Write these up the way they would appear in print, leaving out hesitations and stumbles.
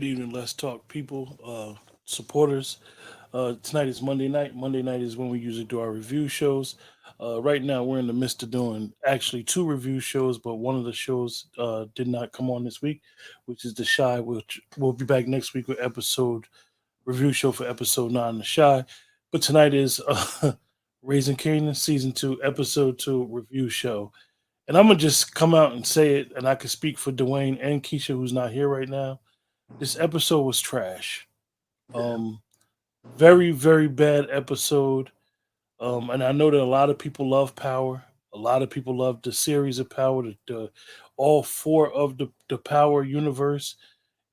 evening, Let's Talk people, supporters. Tonight is Monday night. Monday night is when we usually do our review shows. Right now, we're in the midst of doing actually two review shows, but one of the shows did not come on this week, which is The Shy, which we'll be back next week with episode review show for episode 9, The Shy. But tonight is Raising Kanan, season 2, episode 2 review show. And I'm gonna just come out and say it, and I can speak for Dwayne and Keisha, who's not here right now. This episode was trash. Um, very, very bad episode. And I know that a lot of people love Power. A lot of people love the series of Power, all four of the Power universe.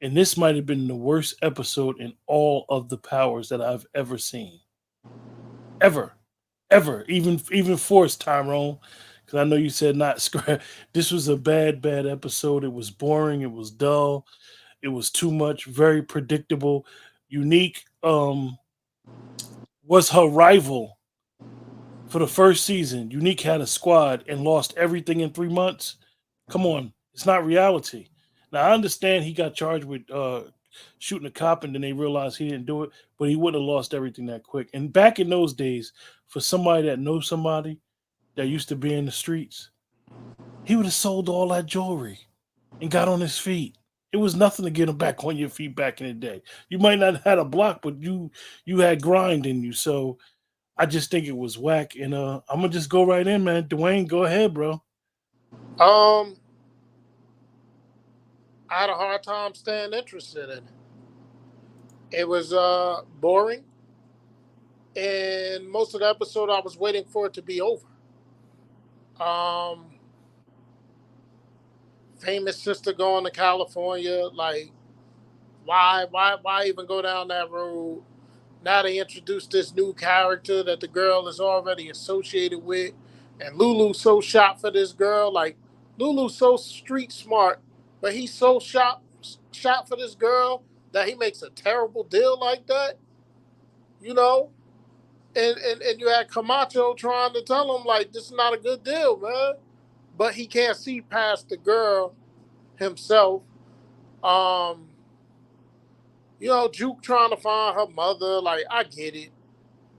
And this might have been the worst episode in all of the Powers that I've ever seen. Ever. Ever. Even Force, Tyrone. Because I know you said not scrap. This was a bad, bad episode. It was boring. It was dull. It was too much. Very predictable. Unique was her rival for the first season. Unique had a squad and lost everything in 3 months. Come on, it's not reality. Now I understand he got charged with shooting a cop, and then they realized he didn't do it, but he wouldn't have lost everything that quick. And back in those days, for somebody that knows somebody that used to be in the streets, he would have sold all that jewelry and got on his feet. It was nothing to get him back on your feet back in the day. You might not have had a block, but you had grind in you. So I just think it was whack. And I'm gonna just go right in, man. Dwayne, go ahead, bro. Um, I had a hard time staying interested in it. It was boring, and most of the episode I was waiting for it to be over. Um, famous sister going to California, like why even go down that road? Now they introduced this new character that the girl is already associated with, and Lulu's so shot for this girl. Like Lulu's so street smart, but he's so shot for this girl that he makes a terrible deal like that. You know, and you had Camacho trying to tell him like this is not a good deal, man. But he can't see past the girl himself. Um, Juke trying to find her mother. Like I get it.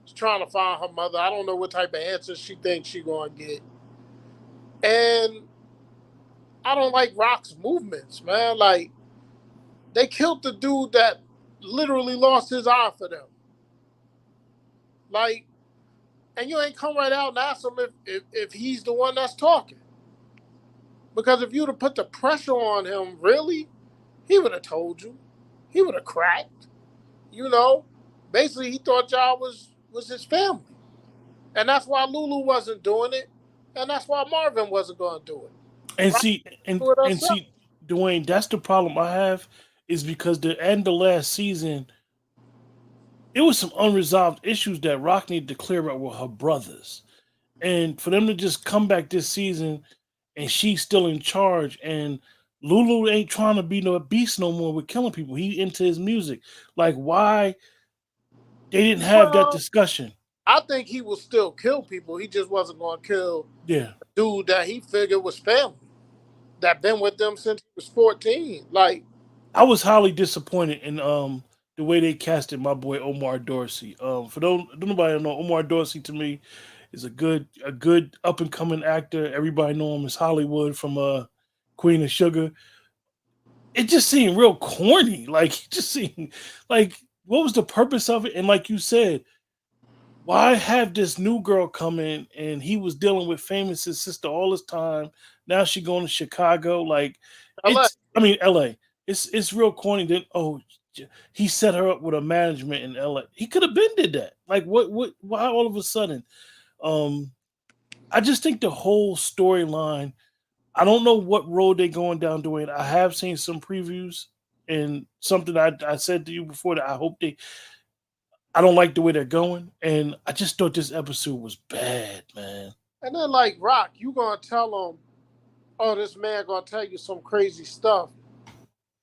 She's trying to find her mother. I don't know what type of answers she thinks she gonna get. And I don't like Rock's movements, man. Like they killed the dude that literally lost his eye for them. Like, and you ain't come right out and ask him if he's the one that's talking. Because if you'd have put the pressure on him, really, he would have told you. He would have cracked. You know, basically he thought y'all was his family, and that's why Lulu wasn't doing it, and that's why Marvin wasn't going to do it. And Right? see, Do it and herself. see, Dwayne, that's the problem I have is because the end of last season, it was some unresolved issues that Rock needed to clear up with her brothers. And for them to just come back this season and she's still in charge and Lulu ain't trying to be no beast no more with killing people. He into his music. Like why they didn't have that Well, discussion. I think he will still kill people. He just wasn't going to kill Yeah. a dude that he figured was family, that been with them since he was 14. Like, I was highly disappointed in the way they casted my boy Omar Dorsey. For those nobody don't know, Omar Dorsey to me is a good up and coming actor. Everybody know him as Hollywood from Queen of Sugar. It just seemed real corny. Like it just seemed like what was the purpose of it? And like you said, why have this new girl come in and he was dealing with Famous's sister all this time? Now she going to Chicago. Like LA. LA. It's real corny. Then he set her up with a management in LA. He could have been did that. Like what why all of a sudden? Um I just think the whole storyline, I don't know what road they're going down doing. I have seen some previews and something I said to you before that I don't like the way they're going. And I just thought this episode was bad, man. And then, like, Rock, you going to tell him, oh, this man going to tell you some crazy stuff,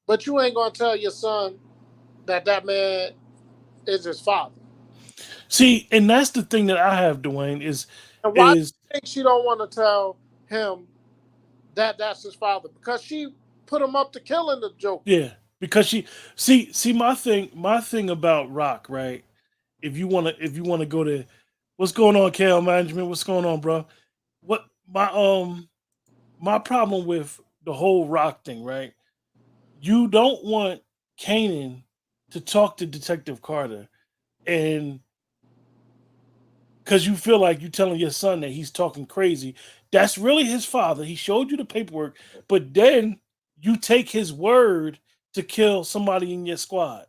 but you ain't going to tell your son that man is his father. See, and that's the thing that I have, Dwayne, And why do is you think she don't want to tell him that that's his father? Because she put him up to killing the Joker. yeah, because she see my thing about Rock, right? If you wanna go to what's going on, KL management, what's going on, bro? What my problem with the whole Rock thing, right? You don't want Kanan to talk to Detective Carter and because you feel like you're telling your son that he's talking crazy. That's really his father. He showed you the paperwork, but then you take his word to kill somebody in your squad.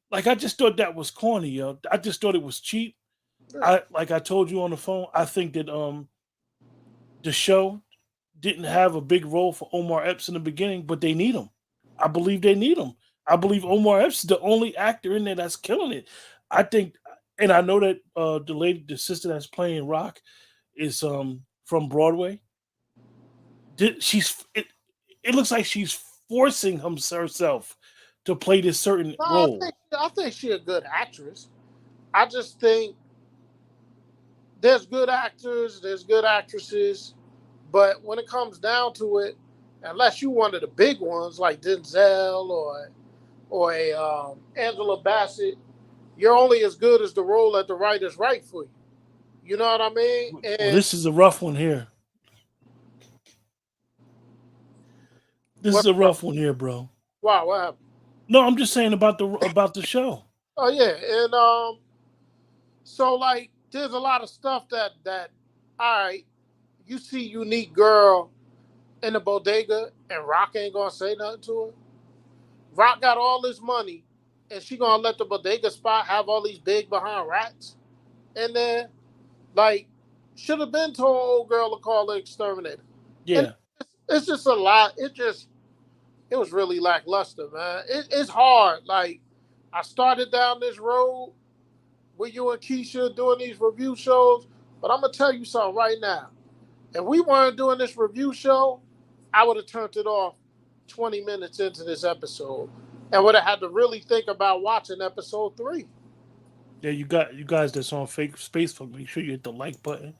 Like I just thought that was corny, yo. I just thought it was cheap. Yeah. I like I told you on the phone. I think that the show didn't have a big role for Omar Epps in the beginning, but they need him. I believe they need him. I believe Omar Epps is the only actor in there that's killing it. I think, and I know that the sister that's playing Rock is from Broadway. She's it looks like she's forcing herself to play this certain No, role. I think she's a good actress. I just think there's good actors, there's good actresses, but when it comes down to it, unless you one of the big ones like Denzel or a Angela Bassett, you're only as good as the role that the writers write for you. You know what I mean? Well, And this is a rough one here. This is what? a rough one here, bro. Wow, what happened? No, I'm just saying about the show. Oh yeah, and so like there's a lot of stuff that all right, you see unique girl in the bodega and Rock ain't gonna say nothing to her. Rock got all this money and she gonna let the bodega spot have all these big behind rats and then like should have been told old girl to call the exterminator. And Yeah, it's just a lot. It was really lackluster, man. It's hard. Like I started down this road with you and Keisha doing these review shows, but I'm gonna tell you something right now. If we weren't doing this review show, I would have turned it off 20 minutes into this episode and would have had to really think about watching episode three. yeah. You guys that's on fake Facebook. Make sure you hit the like button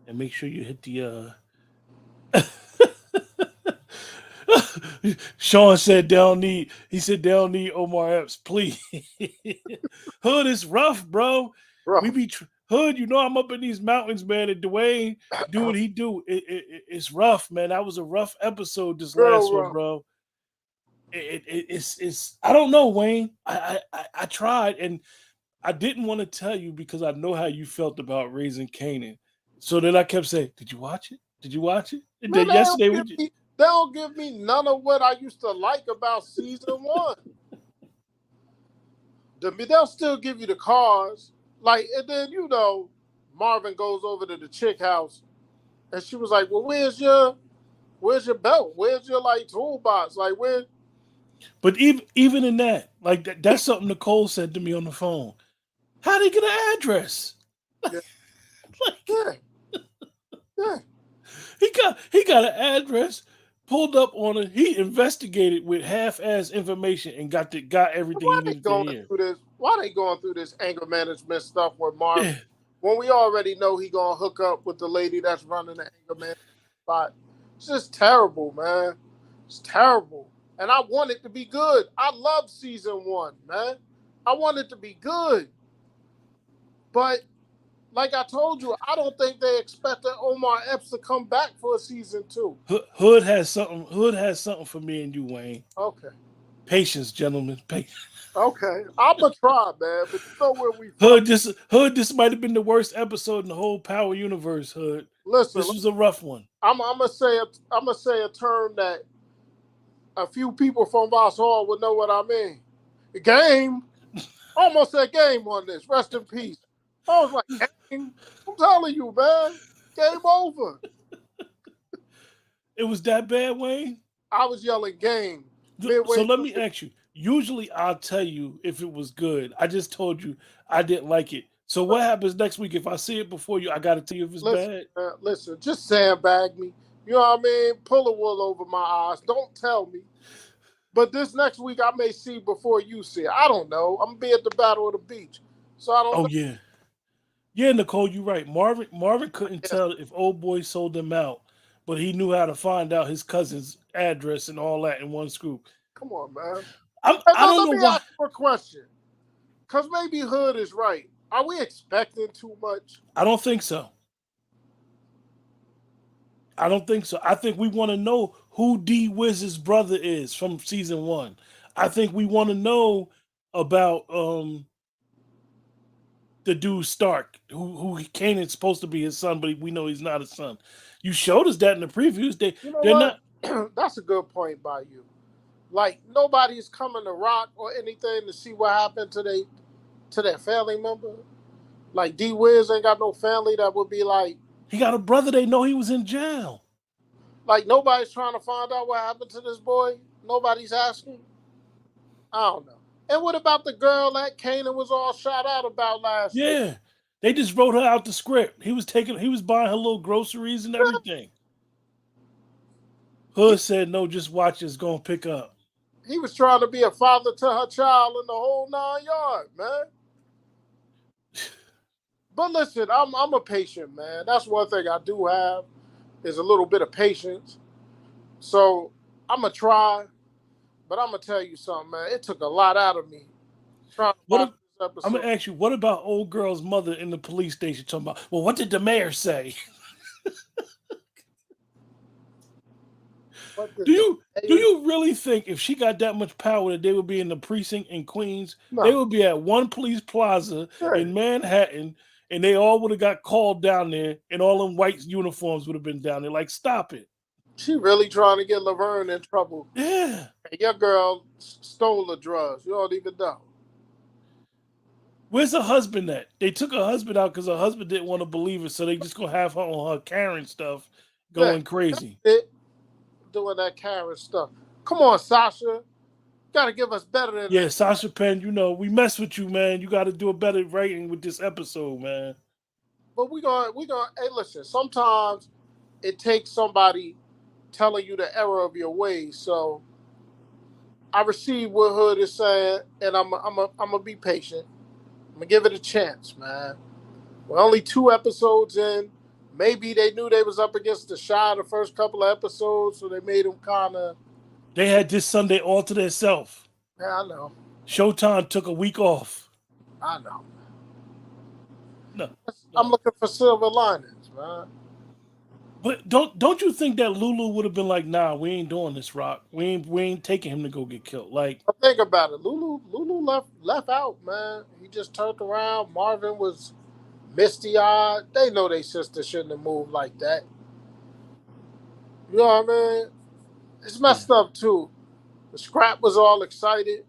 and make sure you hit the. Sean said they don't need. He said they don't need Omar Epps. Please, Hood is rough, bro. We Bro, be Hood. You know I'm up in these mountains, man. And Dwayne do what he do. It's rough, man. That was a rough episode. This last real one, rough. bro. It's. I don't know, Wayne. I tried and I didn't want to tell you because I know how you felt about Raising Canaan. So then I kept saying, "Did you watch it? Did you watch it?" And Man, then yesterday we just, they don't give me none of what I used to like about season one. They'll still give you the cars. Like, and then, Marvin goes over to the chick house and she was like, well, where's your belt? Where's your like toolbox? Like where but even in that, like that's something Nicole said to me on the phone. How did he get an address? yeah, Like yeah, yeah. he got an address, pulled up on it. He investigated with half-ass information and got everything Why he they needed to going hear. through this? Why they going through this anger management stuff with Marvin Yeah, when we already know he gonna hook up with the lady that's running the anger management spot? It's just terrible, man. It's terrible. And I want it to be good. I love season one, man. I want it to be good. But like I told you, I don't think they expected Omar Epps to come back for a season two. Hood has something. Hood has something for me and you, Wayne. Okay. Patience, gentlemen. Patience. Okay. I'ma try, man, but you know where we from. Hood. This might have been the worst episode in the whole Power universe. Hood. Listen, This was a rough one. I'm gonna say a term that a few people from Vauxhall would know what I mean. Game. Almost said game on this. Rest in peace. I was like, game. I'm telling you, man. Game over. It was that bad, Wayne. I was yelling game midway So let through me it. ask you. Usually, I'll tell you if it was good. I just told you I didn't like it. So what happens next week if I see it before you? I got to tell you if it's Listen, bad. man, listen, just sandbag me. You know what I mean? Pull a wool over my eyes. Don't tell me. But this next week I may see before you see it. I don't know. I'm gonna be at the Battle of the Beach. So I don't Oh know. yeah, yeah, Nicole, you're right. Marvin couldn't Yes. tell if old boy sold them out, but he knew how to find out his cousin's address and all that in one scoop. Come on, man. I don't Let know me why. ask you a question, because maybe Hood is right. Are we expecting too much? I don't think so. I don't think so. I think we want to know who D Wiz's brother is from season 1. I think we want to know about the dude Stark, who Kanan's supposed to be his son, but we know he's not his son. You showed us that in the previews. You know They're what? not. That's a good point by you. Like nobody's coming to Rock or anything to see what happened to their family member. Like D Wiz ain't got no family that would be He got a brother. They know he was in jail. like nobody's trying to find out what happened to this boy. Nobody's asking. I don't know. And what about the girl that Kanan was all shot out about last week? Yeah, they just wrote her out the script. He was buying her little groceries and everything. He, Hood said, "No, just watch. It's gonna pick up." he was trying to be a father to her child in the whole 9 yards, man. But listen, I'm a patient man. That's one thing I do have is a little bit of patience. So I'm gonna try, but I'm gonna tell you something, man. It took a lot out of me trying to What watch if, this I'm episode. gonna ask you? What about old girl's mother in the police station talking about? Well, what did the mayor say? What did Do the you do mayor? you really think if she got that much power that they would be in the precinct in Queens, they No, would be at one police plaza hey, in Manhattan, and they all would have got called down there, and all them white uniforms would have been down there? Like, stop it. she really trying to get Laverne in trouble. Yeah. And your girl stole the drugs. You don't even know. Where's her husband at? They took her husband out because her husband didn't want to believe it, so they just gonna have her on her Karen stuff Yeah, going that's crazy. it. Doing that Karen stuff. Come on, Sasha. Got to give us better than Yeah, that. Sasha Penn, we mess with you, man. You got to do a better rating with this episode, man. But we going. Hey, listen. Sometimes it takes somebody telling you the error of your ways. So I receive what Hood is saying, and I'm gonna be patient. I'm gonna give it a chance, man. We're only 2 episodes in. Maybe they knew they was up against the Shy the first couple of episodes, so they made them kind of. They had this Sunday all to themselves. Yeah, I know. Showtime took a week off. I know. No, I'm no. looking for silver linings, man. But don't you think that Lulu would have been like, nah, we ain't doing this, Rock. We ain't taking him to go get killed. Like, But think about it. Lulu left out, man. He just turned around. Marvin was misty eyed. They know their sister shouldn't have moved like that. You know what I mean? It's yeah. messed up too. The scrap was all excited,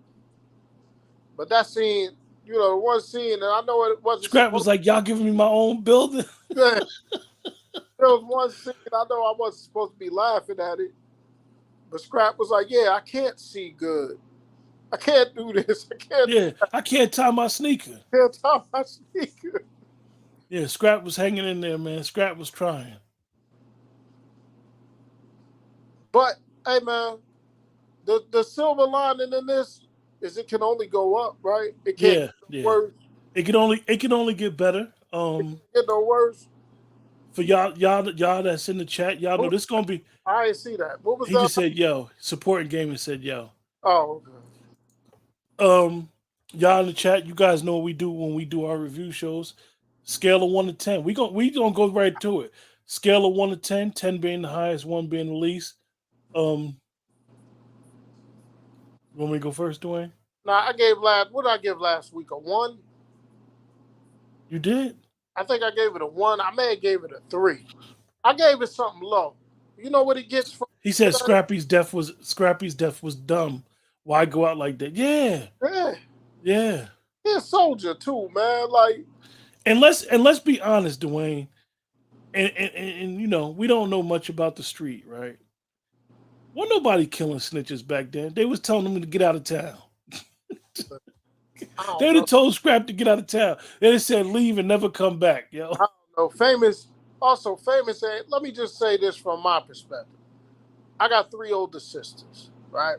but that scene, the one scene, and I know it wasn't Scrap was supposed like, y'all giving me my own building. to. There was one scene I know I wasn't supposed to be laughing at it, but Scrap was like, "Yeah, I can't see good. I can't do this. I can't do Yeah, I can't tie my sneaker. can't tie my sneaker." Yeah, Scrap was hanging in there, man. Scrap was trying. But hey, man, the silver lining in this is it can only go up, right? It can't Yeah, get no yeah. worse. It can only get better. It can't get no worse. For y'all that's in the chat, y'all know What, this gonna be. I didn't see that. What was He that? just said, "Yo." Supporting gaming said, "Yo." Oh, okay. Um, y'all in the chat, you guys know what we do when we do our review shows. Scale of 1 to 10. We don't go right to it. Scale of 1 to 10, 10 being the highest, 1 being the least. You want me to go first, Dwayne? Now I gave last. What did I give last week? A 1. You did. I think I gave it a 1. I may have gave it a 3. I gave it something low. You know what it gets from He said Scrappy's death was dumb. Why go out like that? Yeah, yeah, yeah. he's a soldier too, man. Like And let's be honest, Dwayne. And we don't know much about the street, right? Wasn't nobody killing snitches back then. They was telling them to get out of town. I don't They'd have know. told Scrap to get out of town. They'd have said leave and never come back, yo. I don't know. Famous. Let me just say this from my perspective. I got 3 older sisters, right?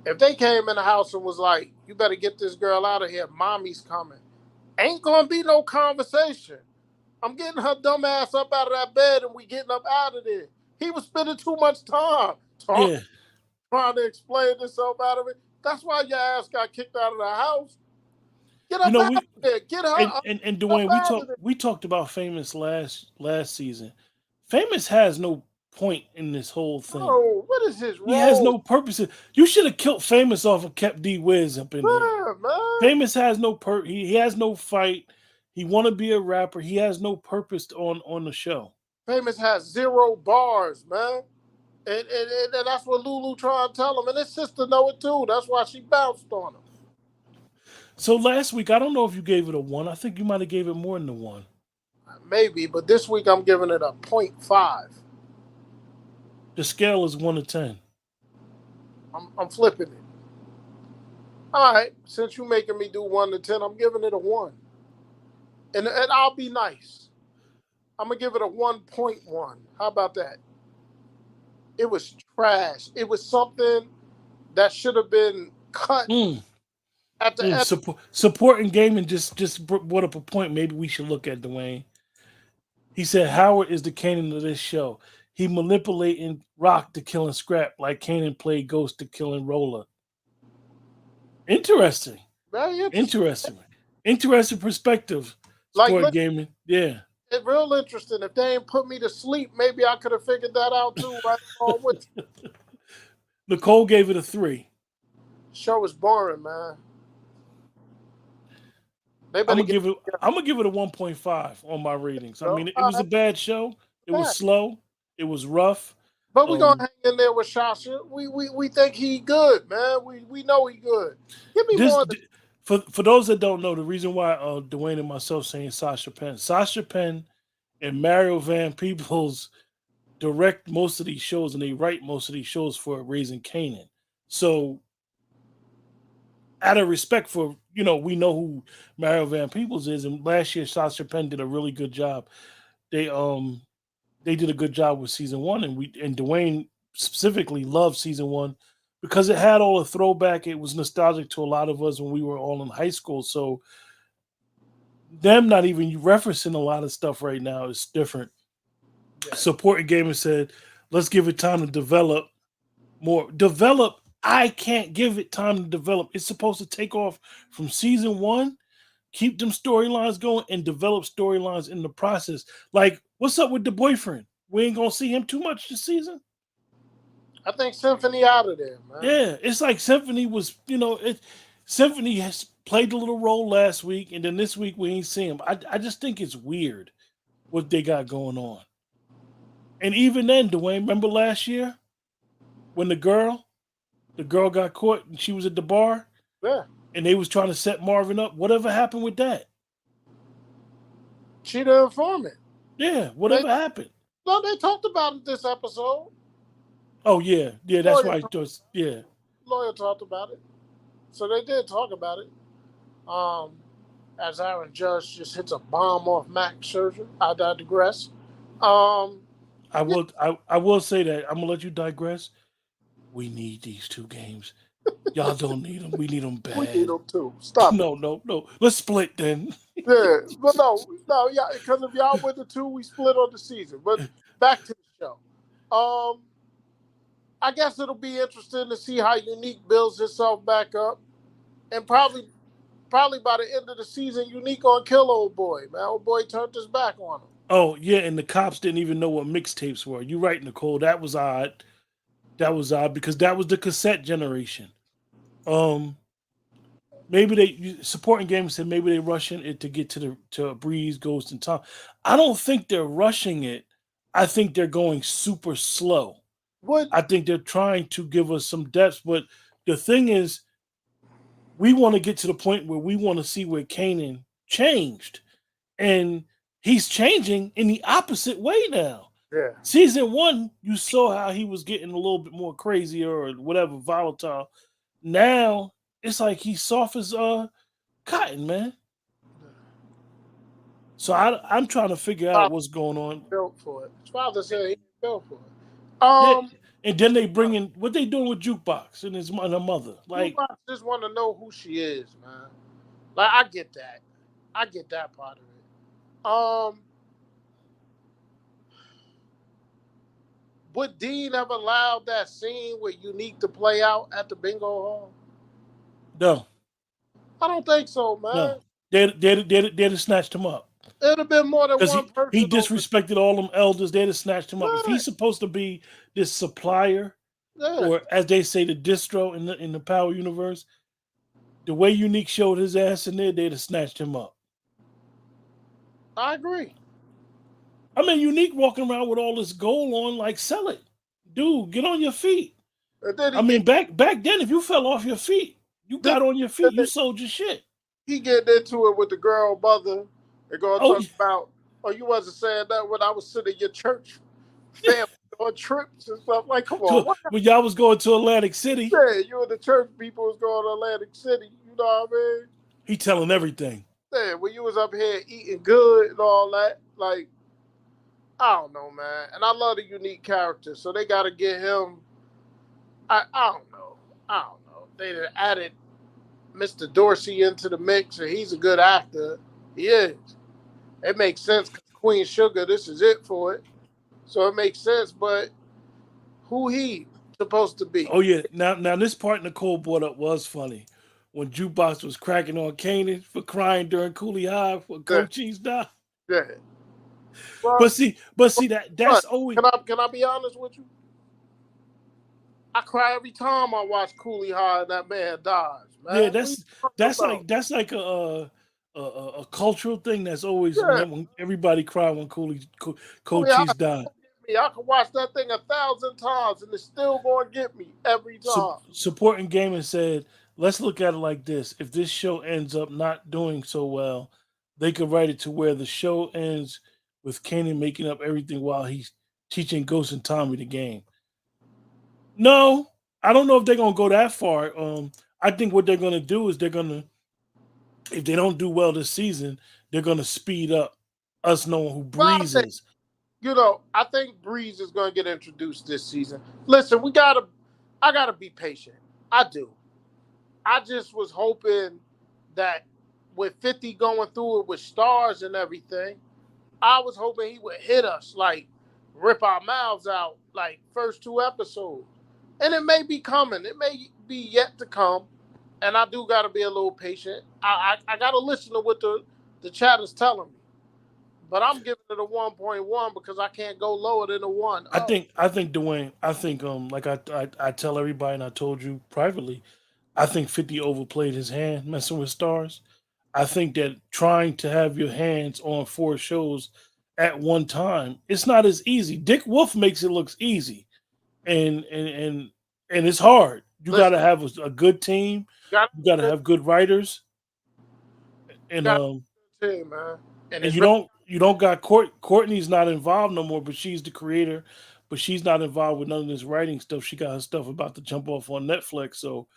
If they came in the house and was like, "You better get this girl out of here, mommy's coming," ain't gonna be no conversation. I'm getting her dumb ass up out of that bed and we getting up out of there. He was spending too much time talking Yeah. trying to explain himself out of it. That's why your ass got kicked out of the house. Get You up know, out of there. Get her and up Dwayne, out of there. we talked about Famous last season. Famous has no point in this whole thing. Oh, what is his He has role? no purpose. You should have killed Famous off and kept D Wiz up in there. Yeah, man. Famous has no he has no fight. He want to be a rapper. He has no purpose on the show. Famous has 0 bars, man. And that's what Lulu trying to tell him. And his sister know it too. That's why she bounced on him. So last week, I don't know if you gave it a 1. I think you might have gave it more than a 1. Maybe, but this week I'm giving it a 0.5. The scale is 1 to 10. I'm flipping it. All right, since you're making me do 1 to 10, I'm giving it a 1. And I'll be nice. I'm going to give it a 1.1. How about that? It was trash. It was something that should have been cut at the end. Support and gaming just brought up a point maybe we should look at, Dwayne. He said Howard is the Kanan of this show. He manipulating Rock to killing Scrap like Kanan played Ghost to killing Roller. Interesting. Very interesting. Interesting perspective. Like, Sport look, gaming. Yeah. it's real interesting. If they ain't put me to sleep, maybe I could have figured that out too, right along with you. Nicole gave it a 3. Show was boring, man. I'm gonna give it a 1.5 on my ratings. I mean, it was a bad show. It was slow. It was rough. But we're gonna hang in there with Sasha. We think he good, man. We know he good. Give me more. For those that don't know, the reason why Dwayne and myself saying Sasha Penn and Mario Van Peebles direct most of these shows and they write most of these shows for Raising Kanan. So out of respect for, we know who Mario Van Peebles is, and last year Sasha Penn did a really good job. They did a good job with season 1, and Dwayne specifically loved season 1 because it had all the throwback. It was nostalgic to a lot of us when we were all in high school. So them not even referencing a lot of stuff right now is different. Yeah. Supporting Gamer said, let's give it time to develop more. I can't give it time to develop. It's supposed to take off from season 1, keep them storylines going, and develop storylines in the process. Like, what's up with the boyfriend? We ain't gonna see him too much this season. I think Symphony out of there, man. Yeah, it's like Symphony was, Symphony has played a little role last week, and then this week we ain't see him. I just think it's weird what they got going on. And even then, Dwayne, remember last year when the girl got caught and she was at the bar? Yeah. And they was trying to set Marvin up. Whatever happened with that? She the informant. Yeah, whatever happened? No, they talked about it this episode. Oh, yeah. Yeah, that's why. Yeah. Lawyer talked about it. So they did talk about it. As Aaron Judge just hits a bomb off Max Scherzer. I digress. I will say that. I'm going to let you digress. We need these 2 games. Y'all don't need them. We need them bad. We need them too. Stop. No. Let's split then. Yeah, but no, yeah, because if y'all win the 2, we split on the season. But back to the show. I guess it'll be interesting to see how Unique builds himself back up, and probably by the end of the season, Unique on kill old boy. Man, old boy turned his back on him. Oh yeah, and the cops didn't even know what mixtapes were. You're right, Nicole. That was odd. Because that was the cassette generation. Maybe they supporting games said maybe they're rushing it to get to Breeze, Ghost, and Tom. I don't think they're rushing it. I think they're going super slow. I think they're trying to give us some depth, but the thing is, we want to get to the point where we want to see where Kanan changed, and he's changing in the opposite way now. Yeah. Season 1, you saw how he was getting a little bit more crazier or whatever, volatile. Now it's like he's soft as cotton, man. So I'm trying to figure out what's going on. Built for it. His father said he built for it. Yeah. And then they bring in what they doing with Jukebox and her mother. Like, Jukebox just want to know who she is, man. Like, I get that. I get that part of it. would Dean ever allow that scene with Unique to play out at the bingo hall? No, I don't think so, man. no. They'd have snatched him up. It'd have been more than Because one he person over. disrespected all them elders, they'd have snatched him up. If Yeah, he's supposed to be this supplier, yeah, or as they say, the distro in the Power universe, the way Unique showed his ass in there, they'd have snatched him up. I agree. I mean, Unique walking around with all this gold on, like, sell it, dude. Get on your feet. And then I mean, back then, if you fell off your feet, you then got on your feet, you sold your shit. he getting into it with the girl mother. They're gonna Oh, talk about, oh, you wasn't saying that when I was sitting in your church family on trips and stuff. Like, come on, so what? when y'all was going to Atlantic City, Yeah, you and the church people was going to Atlantic City. You know what I mean? he telling everything. Yeah, when you was up here eating good and all that, like, I don't know, man. And I love the Unique character, so they got to get him. I don't know. I don't know. They added Mr. Dorsey into the mix, and he's a good actor. He is. It makes sense because Queen Sugar, this is it for it. So it makes sense, but who he supposed to be? Oh yeah, now this part Nicole brought up was funny. When Jukebox was cracking on Kanan for crying during Cooley High for Yeah, Cochise died. yeah. Well, But see that's but always can I be honest with you? I cry every time I watch Cooley High and that man dies, yeah, man. What are you talking about? that's like a cultural thing that's always Yeah, when everybody cry when Cooley High Cochise died. gonna get me. I can watch that thing 1,000 times and it's still gonna get me every time. Supporting Gaming said, let's look at it like this. If this show ends up not doing so well, they could write it to where the show ends with Kanan making up everything while he's teaching Ghost and Tommy the game. No, I don't know if they're gonna go that far. I think what they're gonna do is if they don't do well this season, they're gonna speed up us knowing who Well, Breeze is. I think Breeze is gonna get introduced this season. Listen, I gotta be patient. I do. I just was hoping that with 50 going through it with stars and everything, I was hoping he would hit us, like rip our mouths out, like first 2 episodes. And it may be coming. It may be yet to come. And I do gotta be a little patient. I gotta listen to what the chat is telling me. But I'm giving it a 1.1 because I can't go lower than a one. Oh, I think Dwayne, I think like I tell everybody and I told you privately, I think 50 overplayed his hand messing with stars. I think that trying to have your hands on 4 shows at one time, it's not as easy. Dick Wolf makes it look easy, and it's hard. You got listen, to have a good team. you got You got to have good writers, and got to team, man. And and it's you don't got Courtney's not involved no more, but she's the creator, but she's not involved with none of this writing stuff. She got her stuff about to jump off on Netflix, so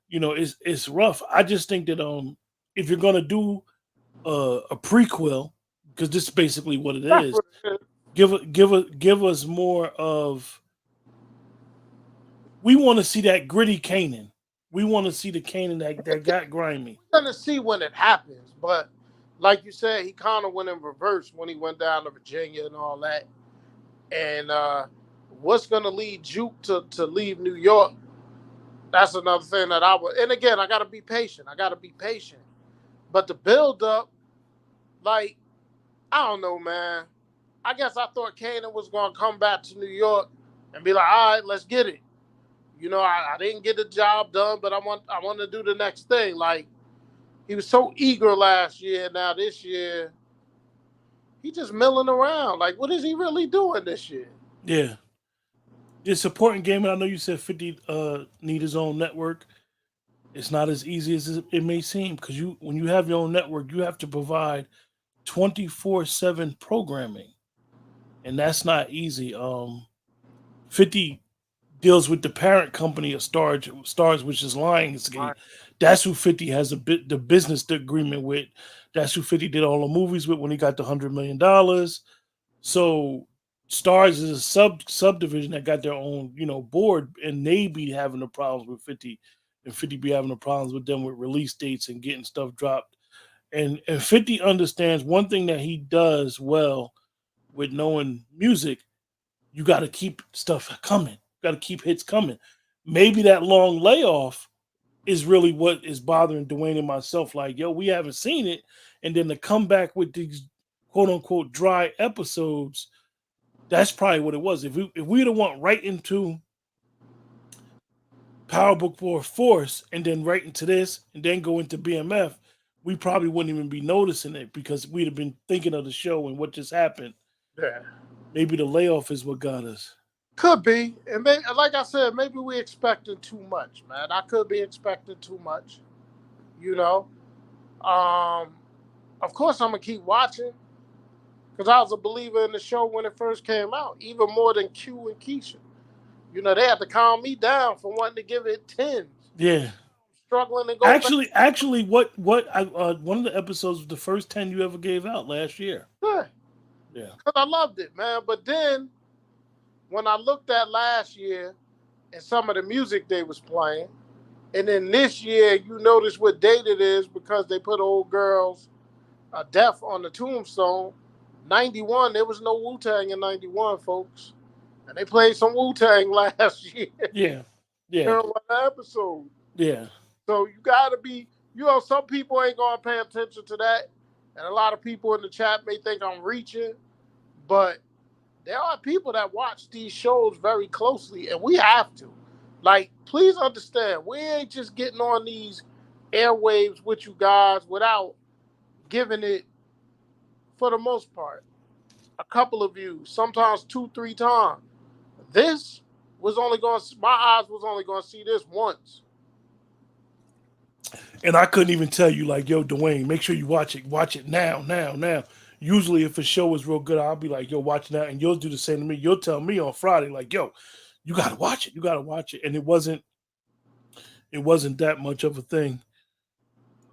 it's rough. I just think that if you're gonna do a prequel, because this is basically what it that's is, what it is. give us more of. We want to see that gritty Kanan. We want to see the Kanan that got grimy. We're gonna see when it happens, but like you said, he kind of went in reverse when he went down to Virginia and all that. And what's gonna lead Juke to leave New York? That's another thing that I would. And again, I gotta be patient. I gotta be patient. But the build up, like, I don't know, man. I guess I thought Kanan was gonna come back to New York and be like, all right, let's get it. I didn't get the job done, but I want to do the next thing. Like, he was so eager last year. Now this year, he just milling around. Like, what is he really doing this year? Yeah, it's supporting gaming. I know you said 50 need his own network. It's not as easy as it may seem because when you have your own network, you have to provide 24/7 programming, and that's not easy. 50 deals with the parent company of Stars, which is Lionsgate. Right. That's who 50 has the business agreement with. That's who 50 did all the movies with when he got the $100 million. So Stars is a subdivision that got their own, board, and they be having the problems with 50, and 50 be having the problems with them with release dates and getting stuff dropped. And 50 understands one thing that he does well with knowing music. You got to keep stuff coming. Got to keep hits coming. Maybe that long layoff is really what is bothering Dwayne and myself. Like, yo, we haven't seen it, and then to come back with these quote unquote dry episodes, that's probably what it was. If we'd have went right into Power Book for Force and then right into this and then go into BMF, we probably wouldn't even be noticing it because we'd have been thinking of the show and what just happened. Yeah. Maybe the layoff is what got us. Could be, and like I said, maybe we expecting too much, man. I could be expecting too much, you know. Um, of course, I'm gonna keep watching because I was a believer in the show when it first came out, even more than Q and Keisha. You know, they had to calm me down for wanting to give it tens, Yeah. struggling to go back. Actually, what I one of the episodes was the first 10 you ever gave out last year. Yeah, Yeah. because I loved it, man. But then when I looked at last year and some of the music they was playing, and then this year you notice what date it is because they put old girls death on the tombstone. 91, there was no Wu Tang in 91, folks. And they played some Wu Tang last year Yeah. Yeah. during one episode. Yeah. So you gotta be, some people ain't gonna pay attention to that. And a lot of people in the chat may think I'm reaching, but there are people that watch these shows very closely, and we have to. Like, please understand, we ain't just getting on these airwaves with you guys without giving it, for the most part, a couple of views, sometimes two, three times. This was only going. My eyes was only going to see this once. And I couldn't even tell you, like, yo, Dwayne, make sure you watch it. Watch it now, now, now. Usually, if a show is real good, I'll be like, yo, watch it now. And you'll do the same to me. You'll tell me on Friday, like, yo, you gotta watch it. You gotta watch it. And it wasn't that much of a thing.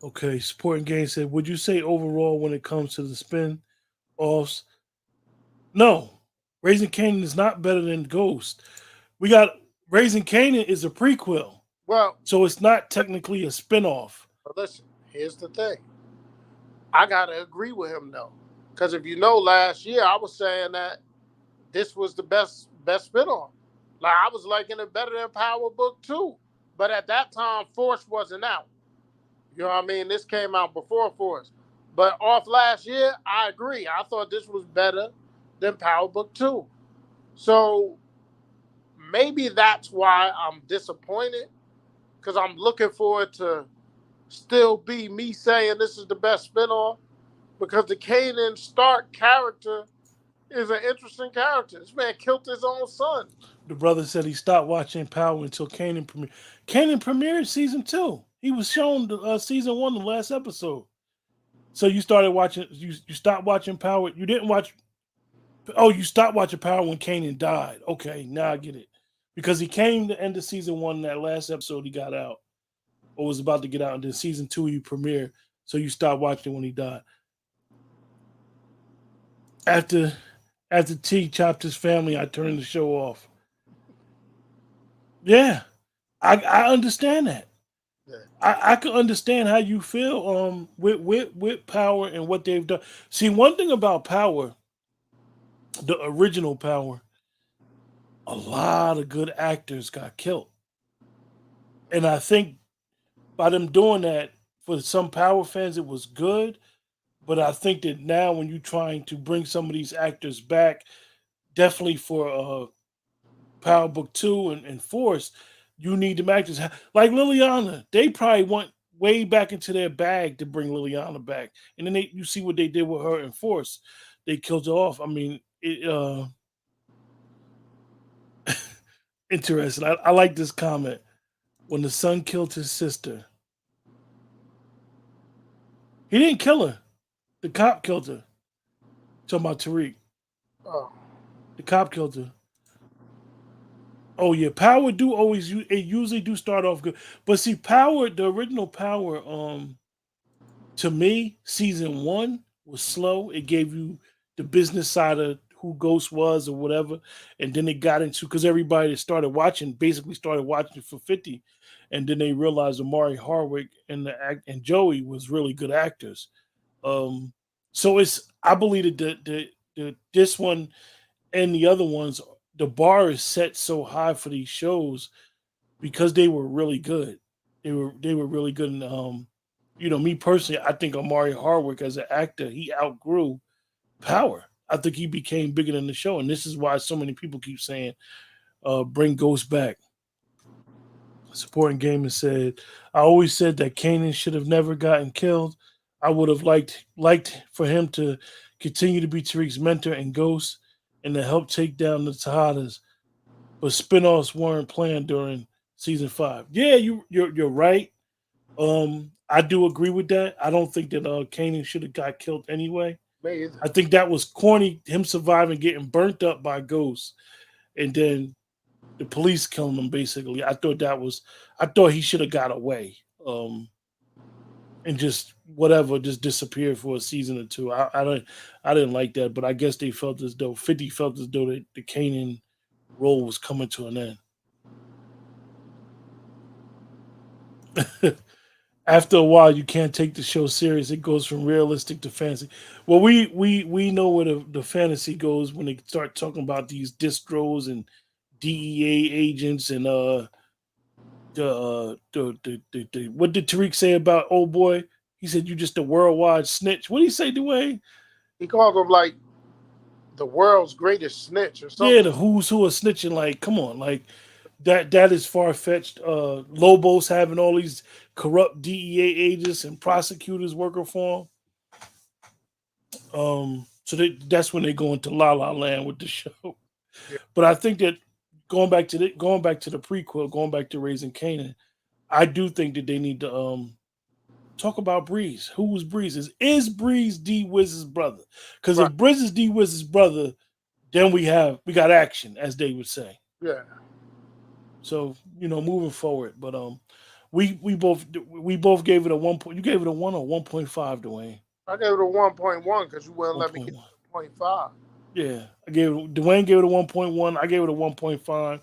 Okay, supporting game said, would you say overall when it comes to the spin offs? No. Raising Kanan is not better than Ghost. We got Raising Kanan is a prequel. Well, So it's not technically a spinoff. listen. Here's the thing. I gotta agree with him though, because if you know, last year I was saying that this was the best spinoff. Like I was liking it better than Power Book 2. But at that time, Force wasn't out. You know what I mean? This came out before Force. But off last year, I agree. I thought this was better than Power Book 2. So maybe that's why I'm disappointed, because I'm looking for it to still be me saying this is the best spinoff, because the Kanan Stark character is an interesting character. This man killed his own son. The brother said he stopped watching Power until Kanan premiered. Kanan premiered season 2. He was shown season 1, the last episode. So you started watching. You stopped watching Power. You didn't watch. Oh, you stopped watching Power when Kanan died. Okay, now I get it. Because he came to end of season 1. That last episode he got out, or was about to get out, and then season 2 he premiered. So you stopped watching when he died. After T chopped his family, I turned the show off. Yeah, I understand that. Yeah. I can understand how you feel with Power and what they've done. See, one thing about Power, the original Power, a lot of good actors got killed. And I think by them doing that, for some Power fans, it was good. But I think that now when you're trying to bring some of these actors back, definitely for Power Book 2 and Force, you need them actors. Like Liliana, they probably went way back into their bag to bring Liliana back. And then you see what they did with her in Force. They killed her off. I mean, interesting. I like this comment. When the son killed his sister, he didn't kill her. The cop killed her. Talking about Tariq. Oh. The cop killed her. Oh yeah, Power do always it usually do start off good, but see, Power, the original Power, to me, season 1 was slow. It gave you the business side of who Ghost was or whatever, and then it got into, because everybody that started watching basically started watching for 50, and then they realized Amari Harwick and Joey was really good actors. So it's, I believe that this one and the other ones, the bar is set so high for these shows because they were really good. They were really good. And me personally, I think Amari Hardwick as an actor, he outgrew Power. I think he became bigger than the show, and this is why so many people keep saying, "Bring Ghost back." Supporting Gamer said, "I always said that Kanan should have never gotten killed. I would have liked for him to continue to be Tariq's mentor and Ghost, and to help take down the Tejadas. But spinoffs weren't planned during season 5." Yeah, you're right. I do agree with that. I don't think that Kanan should have got killed anyway. Me either. I think that was corny. Him surviving, getting burnt up by ghosts, and then the police killing him. Basically, I thought he should have got away, and just whatever, just disappeared for a season or two. I didn't like that, but I guess they felt as though 50 felt as though the Kanan role was coming to an end. After a while, you can't take the show serious. It goes from realistic to fantasy. Well, we know where the fantasy goes when they start talking about these distros and DEA agents and what did Tariq say about old boy? He said you just a worldwide snitch. What did he say, Dwayne? He called him like the world's greatest snitch or Yeah, something. the who's who are snitching. Like, come on, like that is far fetched. Lobos having all these corrupt DEA agents and prosecutors working for him. So that's when they go into La La Land with the show. Yeah. But I think that going back to the prequel, going back to Raising Kanan, I do think that they need to talk about Breeze. Who was Breeze? Is Breeze D Wiz's brother? Because Right. if Breeze is D Wiz's brother, then we got action, as they would say. Yeah. So moving forward, but we both gave it a 1 point. You gave it a 1 or 1.5, Dwayne. I gave it a 1.1 because you wouldn't let me get 1.1. 0.5. Yeah, Dwayne gave it a 1.1. I gave it a 1.5.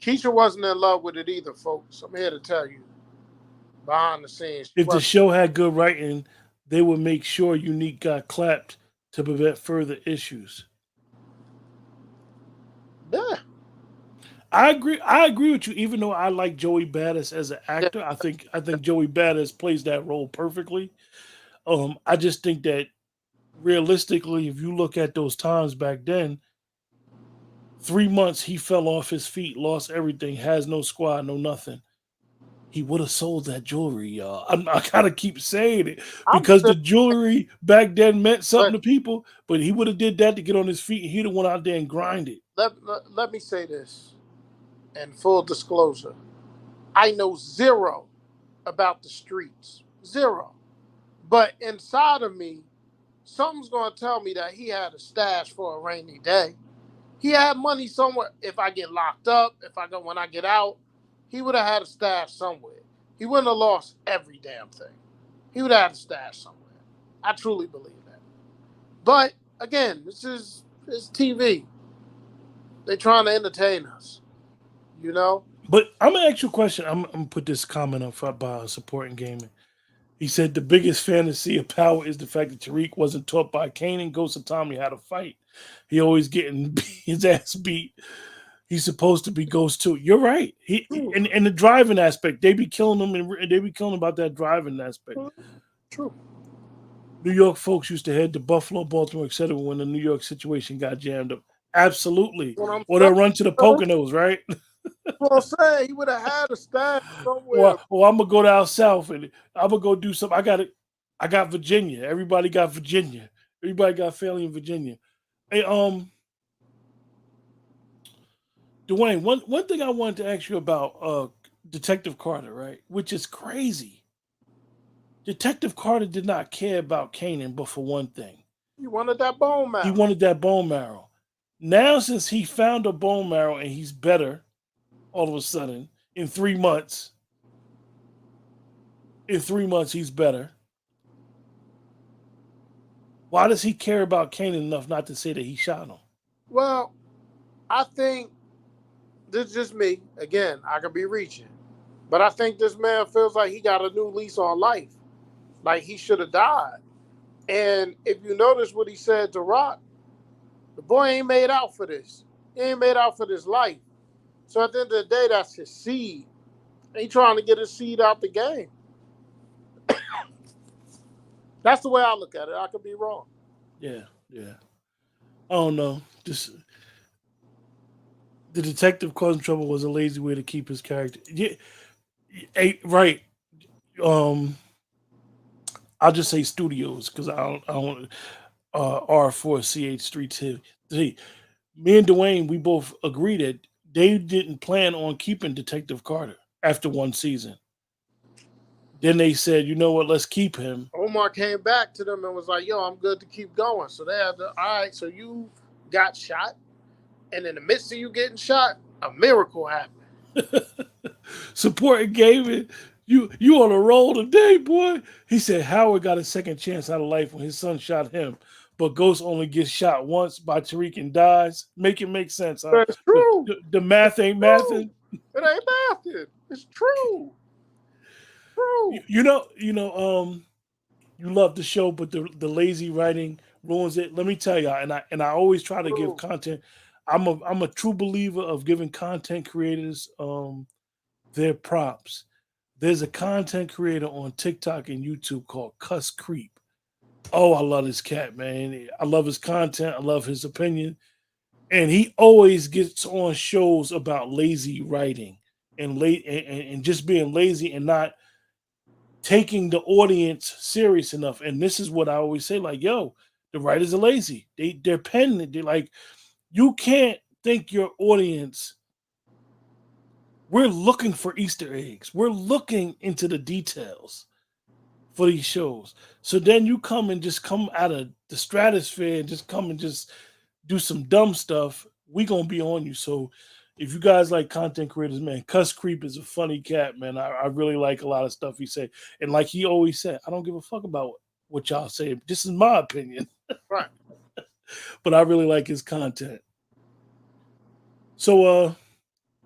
Keisha wasn't in love with it either, folks. I'm here to tell you. Behind the scenes, If the show had good writing, they would make sure Unique got clapped to prevent further issues. Yeah. I agree with you. Even though I like Joey Badass as an actor, I think Joey Badass plays that role perfectly. I just think that realistically, if you look at those times back then, 3 months he fell off his feet, lost everything, has no squad, no nothing. He would have sold that jewelry, y'all. I gotta keep saying it because the jewelry back then meant something to people. But he would have did that to get on his feet, and he'd have went out there and grind it. Let me say this, in full disclosure, I know zero about the streets, zero. But inside of me, something's gonna tell me that he had a stash for a rainy day. He had money somewhere. If I get locked up, when I get out, he would have had a stash somewhere. He wouldn't have lost every damn thing. He would have had a stash somewhere. I truly believe that. But again, it's TV. They're trying to entertain us, But I'm gonna ask you a question. I'm gonna put this comment up front by supporting gaming. He said the biggest fantasy of Power is the fact that Tariq wasn't taught by Kanan, Ghost, and Tommy how to fight. He always getting his ass beat. He's supposed to be Ghost too. You're right. And the driving aspect, they be killing him, and they be killing about that driving aspect. True. New York folks used to head to Buffalo, Baltimore, etc. when the New York situation got jammed up. Absolutely. Or they'll run to the Poconos, right? That's what I'm saying. He would have had a stash somewhere. Or I'm gonna go down south and I'm gonna go do something. I got Virginia. Everybody got Virginia. Everybody got family in Virginia. Hey, Dwayne, one thing I wanted to ask you about Detective Carter, right? Which is crazy. Detective Carter did not care about Kanan, but for one thing. He wanted that bone marrow. He wanted that bone marrow. Now, since he found a bone marrow and he's better, all of a sudden, in 3 months, he's better. Why does he care about Kanan enough not to say that he shot him? Well, I think this is just me. Again, I could be reaching. But I think this man feels like he got a new lease on life. Like he should have died. And if you notice what he said to Rock, The boy ain't made out for this. He ain't made out for this life. So at the end of the day, that's his seed. He trying to get his seed out the game. That's the way I look at it. I could be wrong. Yeah, yeah. I don't know. Just the detective causing trouble was a lazy way to keep his character. Yeah, right. Um, I'll just say studios because I don't R4CH3. Me and Dwayne, we both agree that they didn't plan on keeping Detective Carter after one season. Then they said, you know what, let's keep him. Omar came back to them and was like, yo, I'm good to keep going. So they had to, all right, so you got shot. And in the midst of you getting shot, a miracle happened. Supporting Gavin, you on a roll today, boy. He said Howard got a second chance out of life when his son shot him, but Ghost only gets shot once by Tariq and dies. Make it make sense, huh? But it's true. The math ain't True. mathing. It ain't nothing. It's true. True. You love the show, but the lazy writing ruins it. Let me tell y'all, and I always try to give True. content. I'm a true believer of giving content creators their props. There's a content creator on TikTok and YouTube called Cuss Creep. Oh, I love this cat, man. I love his content. I love his opinion. And he always gets on shows about lazy writing and just being lazy and not taking the audience serious enough. And this is what I always say, like, yo, the writers are lazy. They're penning. They're like, you can't think your audience. We're looking for Easter eggs. We're looking into the details for these shows. So then you come and just come out of the stratosphere and just come and just do some dumb stuff. We gonna be on you. So if you guys like content creators, man, Cuss Creep is a funny cat, man. I really like a lot of stuff he say. And like he always said, I don't give a fuck about what y'all say. This is my opinion. Right. But I really like his content. So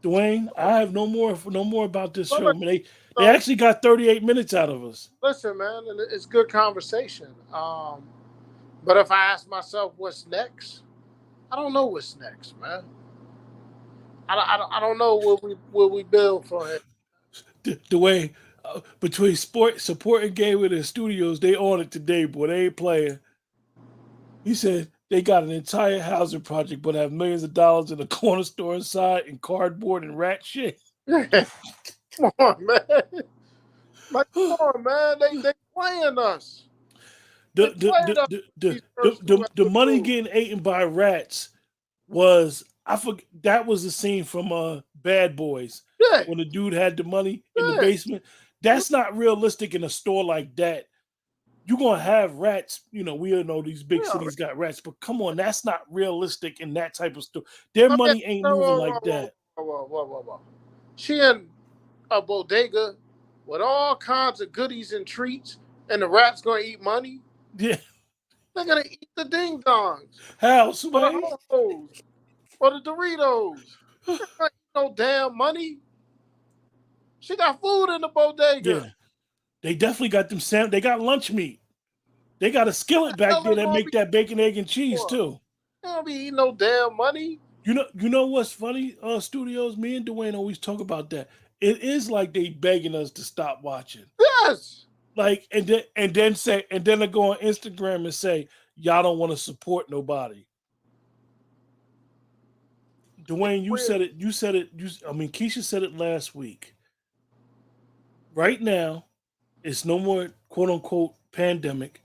Dwayne, I have no more about this But show. I look, mean, they so, actually got 38 minutes out of us. listen, man, it's good conversation. But if I ask myself what's next, I don't know what's next, man. I don't know what we build for him. Dwayne, between support and game with their studios, they on it today, boy. They ain't playing. He said they got an entire housing project, but have millions of dollars in a corner store inside and cardboard and rat shit. Come on, man. Like, come on, man. They playing us. They the, the, played the, us the, these the, first two the, the money episodes. getting eaten by rats was I forget that was the scene from Bad Boys Yeah, when the dude had the money in the yeah, basement. That's not realistic in a store like that. You're gonna have rats, we all know these big yeah. cities got rats, but come on, that's not realistic in that type of store. Their Let me, money ain't whoa, moving whoa, whoa, like whoa, that. whoa, whoa, whoa, whoa. She in a bodega with all kinds of goodies and treats, and the rat's gonna eat money. Yeah. They're gonna eat the ding dongs, House, or the man. Ho-Hos, or the Doritos. They're not eat no damn money. She got food in the bodega. Yeah. They definitely got they got lunch meat. They got a skillet back Hell, there they that gonna make be that bacon, egg, and cheese for? too. They don't be eating no damn money. You know what's funny? Studios, me and Dwayne always talk about that. It is like they begging us to stop watching. Yes. Like and then they go on Instagram and say, y'all don't want to support nobody. It's Dwayne, you weird. said it. Keisha said it last week. Right now, it's no more quote unquote pandemic.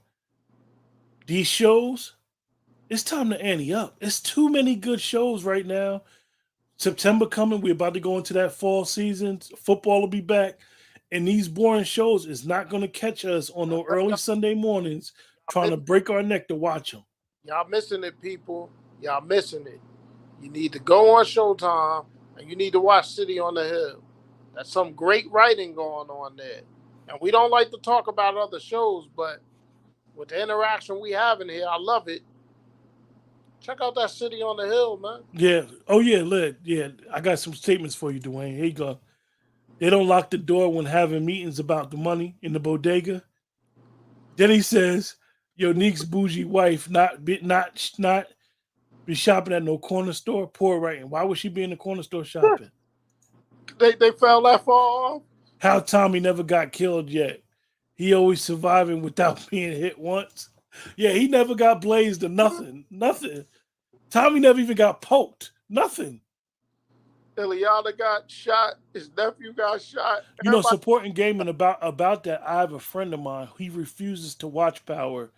These shows, it's time to ante up. It's too many good shows right now. September coming, we're about to go into that fall season. Football will be back. And these boring shows is not going to catch us on the early Sunday mornings trying to break our neck to watch them. Y'all missing it, people. Y'all missing it. You need to go on Showtime and you need to watch City on the Hill. That's some great writing going on there. And we don't like to talk about other shows, but with the interaction we have in here, I love it. Check out that City on the Hill, man. Yeah. Oh, yeah, Lid. Yeah. I got some statements for you, Dwayne. Here you go. They don't lock the door when having meetings about the money in the bodega. Then he says, "Your Neek's bougie wife not be shopping at no corner store. Poor writing. Why would she be in the corner store shopping? They fell that far off. How Tommy never got killed yet. He always surviving without being hit once. Yeah, he never got blazed or nothing. Nothing. Tommy never even got poked. Nothing. Ileana got shot. His nephew got shot. You know, Everybody. supporting gaming about that. I have a friend of mine. He refuses to watch Power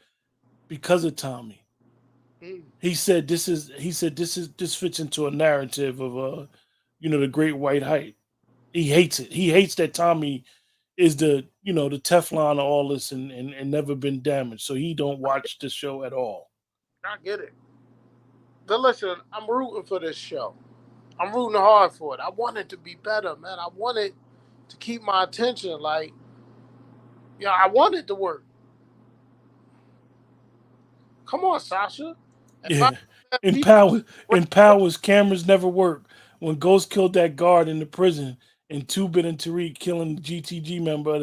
because of Tommy. Mm, He said this fits into a narrative of the great white height. He hates it. He hates that Tommy is the Teflon of all this and never been damaged. So he don't watch the show at all. I get it. But listen, I'm rooting for this show. I'm rooting hard for it. I want it to be better, man. I want it to keep my attention. Like, yeah, I want it to work. Come on, Sasha. If I Yeah. In people Power in Powers, cameras never work. When Ghost killed that guard in the prison and Two-Bit and Tariq killing the GTG member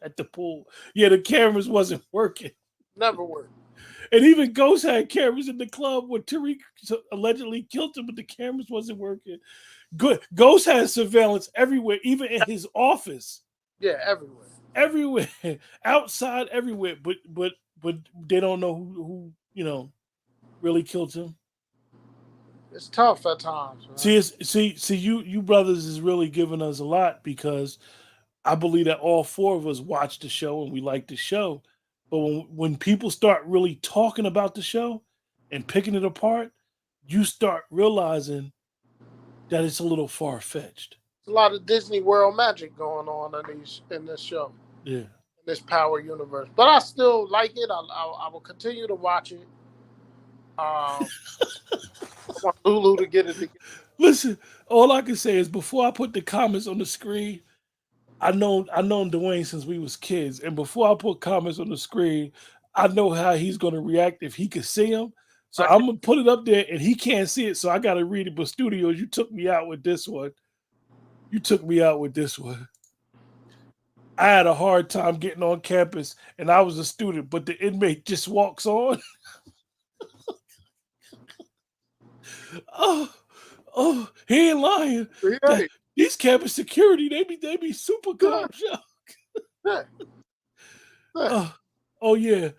at the pool. Yeah, the cameras wasn't working. never work. And even Ghost had cameras in the club where Tariq allegedly killed him, but the cameras wasn't working. Good. Ghost had surveillance everywhere, even in his office, Yeah, everywhere. everywhere, outside, everywhere. But they don't know who really killed him. It's tough at times, man. See, you brothers is really giving us a lot because I believe that all four of us watch the show and we like the show. But when people start really talking about the show and picking it apart, you start realizing that it's a little far fetched. There's a lot of Disney World magic going on in this show, Yeah. in this Power universe. But I still like it. I will continue to watch it. I want Lulu to get it together. Listen, all I can say is before I put the comments on the screen, I known Dwayne since we was kids, and before I put comments on the screen, I know how he's gonna react if he could see him. So I I'm can, gonna put it up there, and he can't see it, so I gotta read it. But Studios, you took me out with this one. You took me out with this one. I had a hard time getting on campus, and I was a student, but the inmate just walks on. Oh, oh, he ain't lying. That hey, these campus security, they be super yeah, calm. Yeah. yeah, yeah. Oh, oh yeah.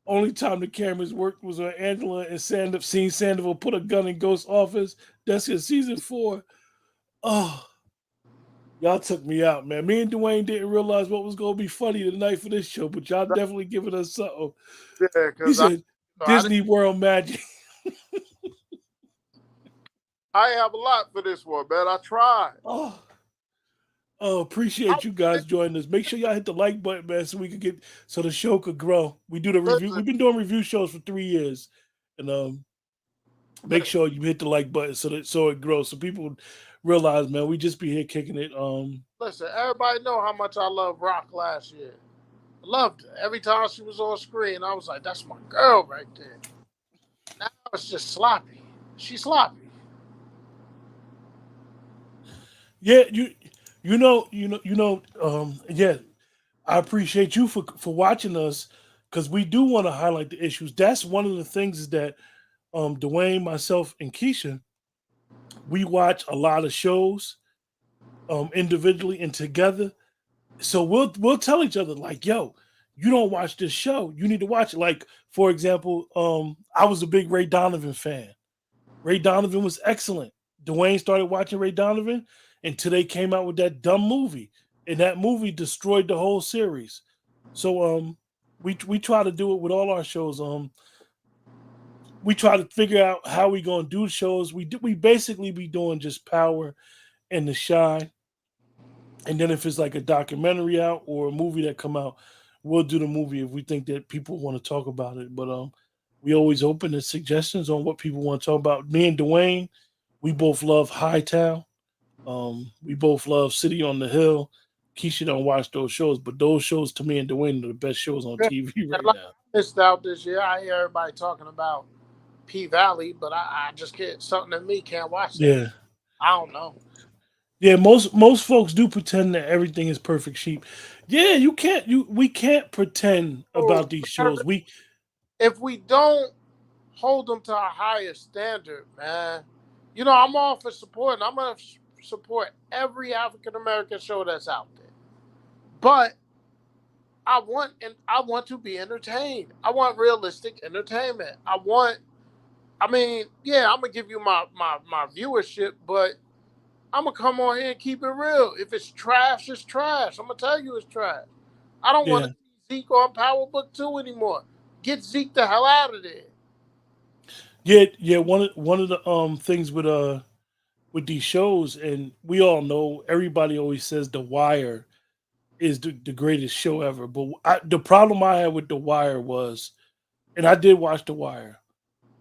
Only time the cameras worked was when Angela and Sandoval put a gun in Ghost's office. That's in season 4. Oh, y'all took me out, man. Me and Dwayne didn't realize what was gonna be funny tonight for this show, but y'all definitely giving us something. Yeah, He because said I didn't. Disney World Magic. I have a lot for this one, man. I tried. Oh, oh, I appreciate you guys joining us. Make sure y'all hit the like button, man, so the show could grow. We do the review. listen, We've been doing review shows for 3 years, and make listen, sure you hit the like button so it grows, so people realize, man, we just be here kicking it. listen. Everybody know how much I loved Rock last year. I loved her. Every time she was on screen, I was like, "That's my girl right there." Now it's just sloppy. She's sloppy. Yeah, yeah. I appreciate you for watching us because we do want to highlight the issues. That's one of the things is that Dwayne, myself, and Keisha, we watch a lot of shows individually and together. So we'll tell each other like, yo, you don't watch this show. You need to watch it. Like, for example, I was a big Ray Donovan fan. Ray Donovan was excellent. Dwayne started watching Ray Donovan until they came out with that dumb movie. And that movie destroyed the whole series. So we try to do it with all our shows. We try to figure out how we gonna do shows. We basically be doing just Power and The Shy. And then if it's like a documentary out or a movie that come out, we'll do the movie if we think that people want to talk about it. But we always open to suggestions on what people want to talk about. Me and Dwayne, we both love Hightown. We both love City on the Hill. Keisha don't watch those shows, but those shows to me and Dwayne are the best shows on Yeah, TV right like now. I missed out this year. I hear everybody talking about P Valley, but I just can't. Something in me can't watch that. Yeah. I don't know. Yeah, most folks do pretend that everything is perfect sheep. Yeah, we can't pretend So about these shows. We if we don't hold them to a higher standard, man. You know, I'm all for supporting. I'm gonna support every African American show that's out there. But I want to be entertained. I want realistic entertainment. I mean, yeah, I'm gonna give you my viewership, but I'm gonna come on here and keep it real. If it's trash, it's trash. I'm gonna tell you it's trash. I don't want Yeah, to see Zeke on Power Book 2 anymore. Get Zeke the hell out of there. yeah, yeah. One of the things with these shows, and we all know everybody always says The Wire is the greatest show ever. But the problem I had with The Wire was, and I did watch The Wire.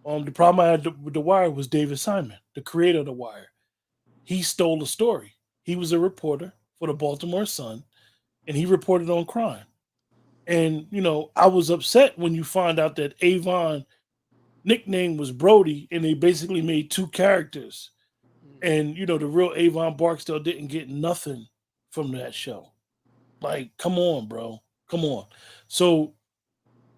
The problem I had with The Wire was David Simon, the creator of The Wire. He stole the story. He was a reporter for the Baltimore Sun, and he reported on crime. And I was upset when you find out that Avon nickname was Brody, and they basically made two characters. And the real Avon Barksdale didn't get nothing from that show. Like, come on, bro, come on. So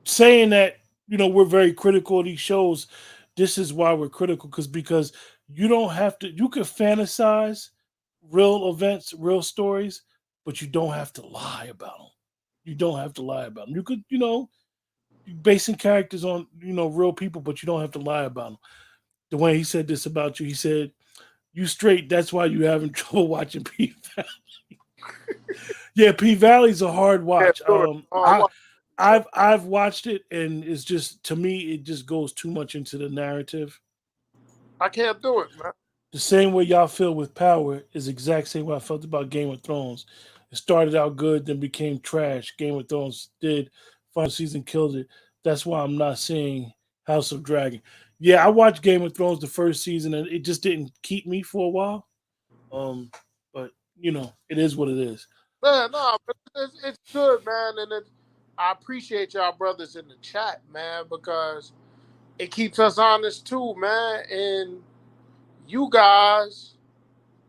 saying that we're very critical of these shows, this is why we're critical, because you don't have to. You can fantasize real events, real stories, but you don't have to lie about them. You don't have to lie about them. You could, basing characters on real people, but you don't have to lie about them. The way he said this about you, he said you straight. That's why you having trouble watching P Valley. Yeah, P Valley's a hard Yeah, watch. do it. I've watched it, and it's just, to me, it just goes too much into the narrative. I can't do it, man. The same way y'all feel with Power is the exact same way I felt about Game of Thrones. It started out good, then became trash. Game of Thrones did. Final season killed it. That's why I'm not seeing House of Dragon. Yeah, I watched Game of Thrones the first season, and it just didn't keep me for a while. Um, but it is what it is. Yeah, no, but it's good, man, and I appreciate y'all brothers in the chat, man, because it keeps us honest too, man. And you guys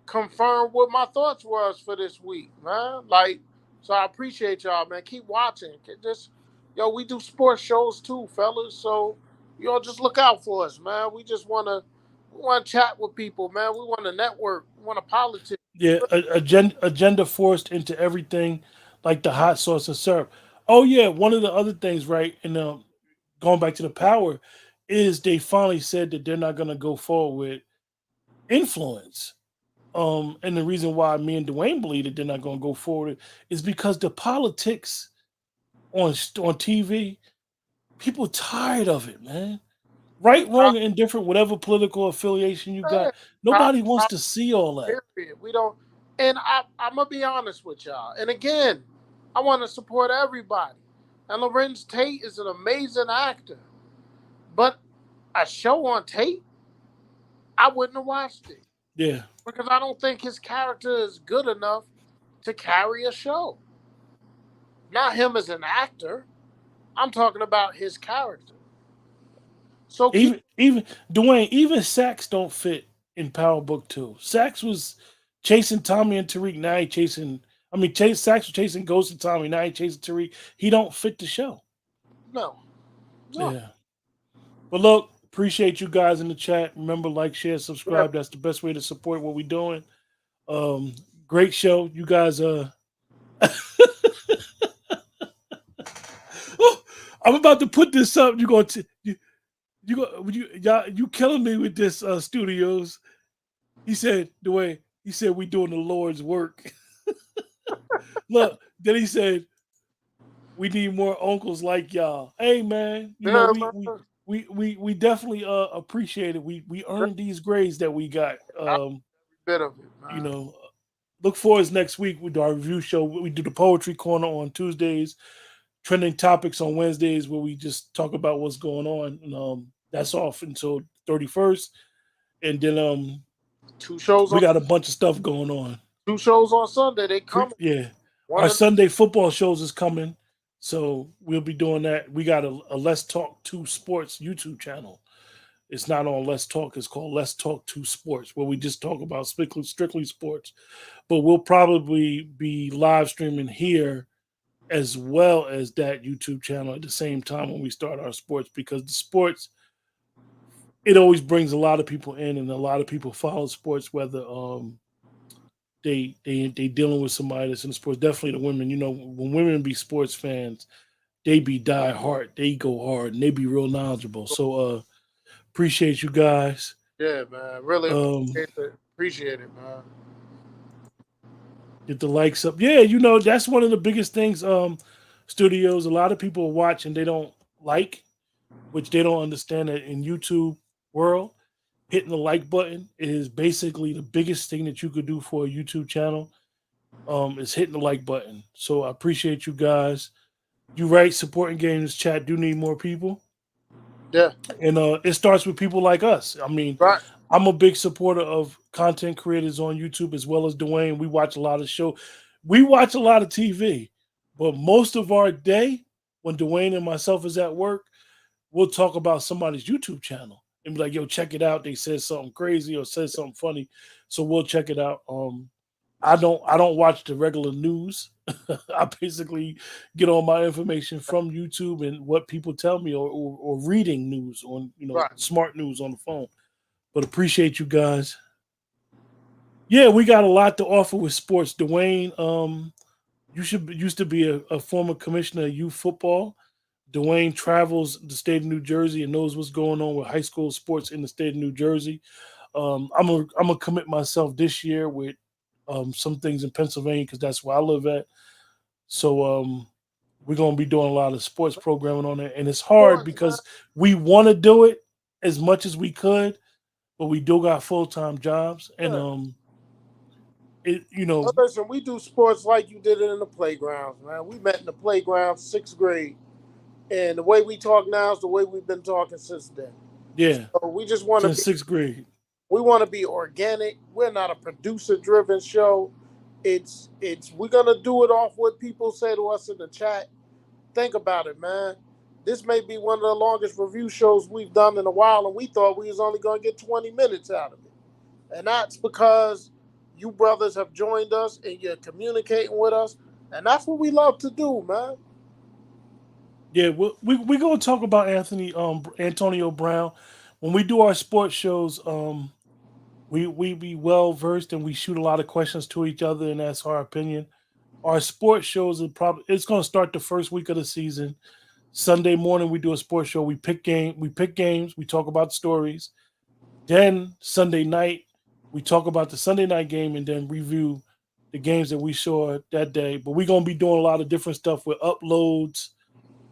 confirm what my thoughts was for this week, man. Like, so I appreciate y'all, man. Keep watching. Just, we do sports shows too, fellas. So y'all just look out for us, man. We want to chat with people, man. We want to network. We want to politics. Yeah, agenda forced into everything, like the hot sauce and syrup. Oh yeah, one of the other things, right? And going back to the Power, is they finally said that they're not going to go forward with influence. And the reason why me and Dwayne believe that they're not going to go forward is because the politics on TV, people tired of it, man. Right, wrong, and indifferent, whatever political affiliation you Yeah, got, nobody wants to see all that. period. We don't, and I'm gonna be honest with y'all. And again, I want to support everybody. And Lorenz Tate is an amazing actor, but a show on Tate, I wouldn't have watched it Yeah. because I don't think his character is good enough to carry a show. Not him as an actor. I'm talking about his character. So keep Even Dwayne, even Sax don't fit in Power Book 2. Sax was chasing Tommy and Tariq. Now he chasing. I mean, Sax was chasing Ghost and Tommy. Now he chasing Tariq. He don't fit the show. no, no. Yeah. But look, appreciate you guys in the chat. Remember, like, share, Yeah, subscribe. That's the best way to support what we're doing. Great show, you guys. Oh, I'm about to put this up. You going to you go you killing me with this studios. He said the way he said we doing the Lord's work. Look, then he said we need more uncles like y'all. Hey man, yeah, we we man. we definitely appreciate it. We earned these grades that we got. I bit of it, You man. know, look for us next week with our review show. We do the poetry corner on Tuesdays, trending topics on Wednesdays, where we just talk about what's going on. And that's off until 31st. And then Two shows we on got a bunch of stuff going on. 2 shows on Sunday. They coming. Yeah. One Our of Sunday football shows is coming. So we'll be doing that. We got a Let's Talk 2 Sports YouTube channel. It's not on Let's Talk. It's called Let's Talk 2 Sports, where we just talk about strictly sports. But we'll probably be live streaming here as well as that YouTube channel at the same time when we start our sports, because the sports it always brings a lot of people in, and a lot of people follow sports, whether they dealing with somebody that's in the sports. Definitely the women. You know, when women be sports fans, they be die hard. They go hard and they be real knowledgeable. So appreciate you guys. Yeah, man. Really Um, appreciate it, man. get the likes up. Yeah, you know, that's one of the biggest things. Studios, a lot of people watch and they don't like, which they don't understand that in YouTube world, hitting the like button is basically the biggest thing that you could do for a YouTube channel. Is hitting the like button. So I appreciate you guys. You right, supporting games chat do need more people. Yeah. And it starts with people like us. I mean, Right. I'm a big supporter of content creators on YouTube as well as Dwayne. We watch a lot of show. We watch a lot of TV, but most of our day when Dwayne and myself is at work, we'll talk about somebody's YouTube channel and be like, "Yo, check it out." They said something crazy or said something funny, so we'll check it out. I don't watch the regular news. I basically get all my information from YouTube and what people tell me, or reading news on Right. smart news on the phone. But appreciate you guys. Yeah, we got a lot to offer with sports. Dwayne, used to be a former commissioner of youth football. Dwayne travels the state of New Jersey and knows what's going on with high school sports in the state of New Jersey. I'm gonna commit myself this year with some things in Pennsylvania because that's where I live at. So we're gonna be doing a lot of sports programming on it, and it's hard Sports, man. because we want to do it as much as we could, but we do got full time jobs, and Yeah. it Well, listen, we do sports like you did it in the playgrounds, man. We met in the playground, sixth grade, and the way we talk now is the way we've been talking since then. yeah, So we just want to since be, sixth grade. we want to be organic. We're not a producer-driven show. It's we're gonna do it off what people say to us in the chat. Think about it, man. This may be one of the longest review shows we've done in a while, and we thought we was only gonna get 20 minutes out of it. And that's because you brothers have joined us and you're communicating with us. And that's what we love to do, man. Yeah, we gonna talk about Antonio Brown when we do our sports shows. We be well versed and we shoot a lot of questions to each other and ask our opinion. Our sports shows are probably it's gonna start the first week of the season. Sunday morning we do a sports show. We pick games. We talk about stories. Then Sunday night we talk about the Sunday night game and then review the games that we saw that day. But we're gonna be doing a lot of different stuff with uploads,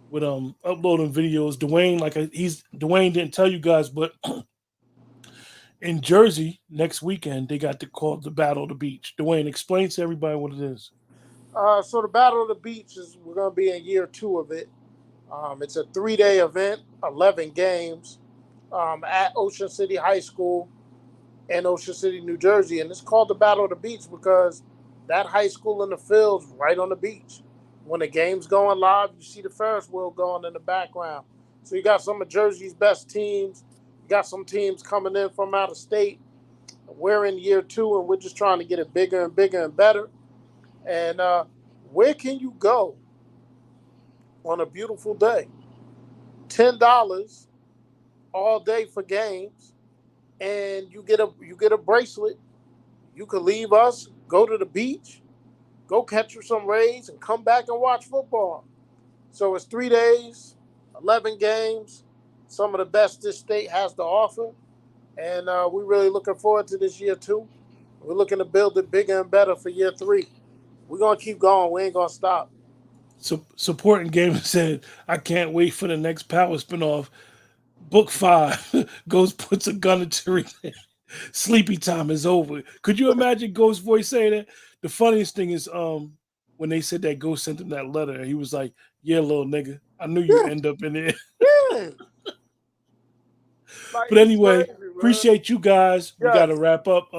with uploading videos. Dwayne didn't tell you guys, but in Jersey next weekend they got called the Battle of the Beach. Dwayne, explain to everybody what it is. So the Battle of the Beach is we're gonna be in year two of it. It's a 3 day event, 11 games at Ocean City High School in Ocean City, New Jersey, and it's called the Battle of the Beach because that high school in the field's right on the beach. When the game's going live, you see the Ferris wheel going in the background. So you got some of Jersey's best teams. You got some teams coming in from out of state. We're in year two, and we're just trying to get it bigger and bigger and better. And where can you go on a beautiful day? $10 all day for games, and you get a bracelet. You could leave us, go to the beach, go catch you some rays, and come back and watch football. So it's 3 days, 11 games, some of the best this state has to offer. And we're really looking forward to this year, too. We're looking to build it bigger and better for year three. We're going to keep going. We ain't going to stop. Supporting Gamer said, I can't wait for the next Power spinoff. Book 5 Ghost puts a gun to Teresa. Sleepy time is over. Could you imagine Ghost voice saying that? The funniest thing is when they said that Ghost sent him that letter, he was like, "Yeah, little nigga, I knew you Yeah, end up in there." yeah. Like, But it's anyway, crazy, man. appreciate you guys. We got to Yes, wrap up.